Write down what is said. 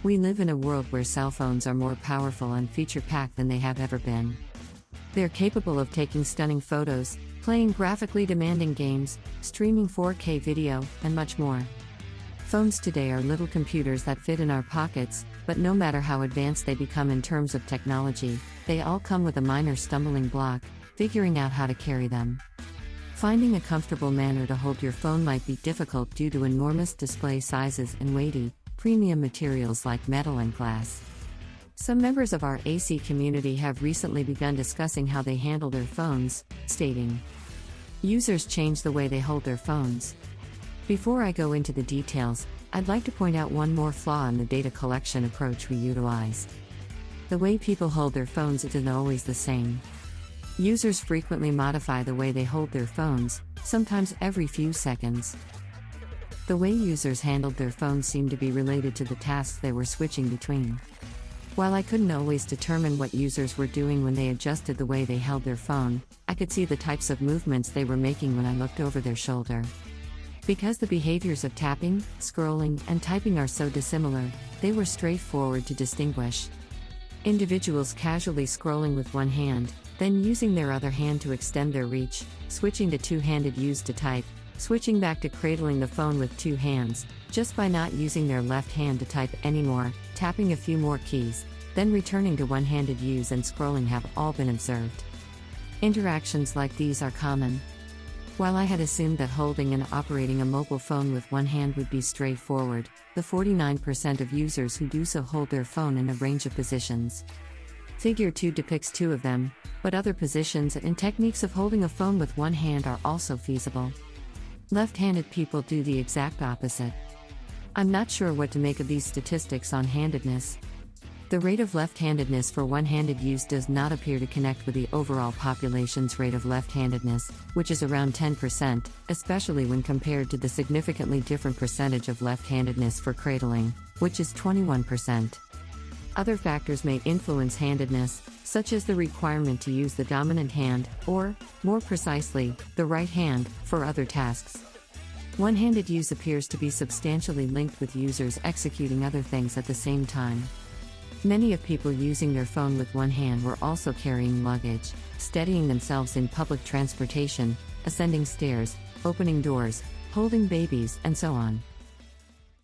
We live in a world where cell phones are more powerful and feature-packed than they have ever been. They're capable of taking stunning photos, playing graphically demanding games, streaming 4K video, and much more. Phones today are little computers that fit in our pockets, but no matter how advanced they become in terms of technology, they all come with a minor stumbling block: figuring out how to carry them. Finding a comfortable manner to hold your phone might be difficult due to enormous display sizes and weighty, premium materials like metal and glass. Some members of our AC community have recently begun discussing how they handle their phones, stating, "Users change the way they hold their phones." Before I go into the details, I'd like to point out one more flaw in the data collection approach we utilize. The way people hold their phones isn't always the same. Users frequently modify the way they hold their phones, sometimes every few seconds. The way users handled their phones seemed to be related to the tasks they were switching between. While I couldn't always determine what users were doing when they adjusted the way they held their phone, I could see the types of movements they were making when I looked over their shoulder. Because the behaviors of tapping, scrolling, and typing are so dissimilar, they were straightforward to distinguish. Individuals casually scrolling with one hand, then using their other hand to extend their reach, switching to two-handed use to type, switching back to cradling the phone with two hands, just by not using their left hand to type anymore, tapping a few more keys, then returning to one-handed use and scrolling have all been observed. Interactions like these are common. While I had assumed that holding and operating a mobile phone with one hand would be straightforward, the 49% of users who do so hold their phone in a range of positions. Figure 2 depicts two of them, but other positions and techniques of holding a phone with one hand are also feasible. Left-handed people do the exact opposite. I'm not sure what to make of these statistics on handedness. The rate of left-handedness for one-handed use does not appear to connect with the overall population's rate of left-handedness, which is around 10%, especially when compared to the significantly different percentage of left-handedness for cradling, which is 21%. Other factors may influence handedness, such as the requirement to use the dominant hand, or, more precisely, the right hand, for other tasks. One-handed use appears to be substantially linked with users executing other things at the same time. Many of people using their phone with one hand were also carrying luggage, steadying themselves in public transportation, ascending stairs, opening doors, holding babies, and so on.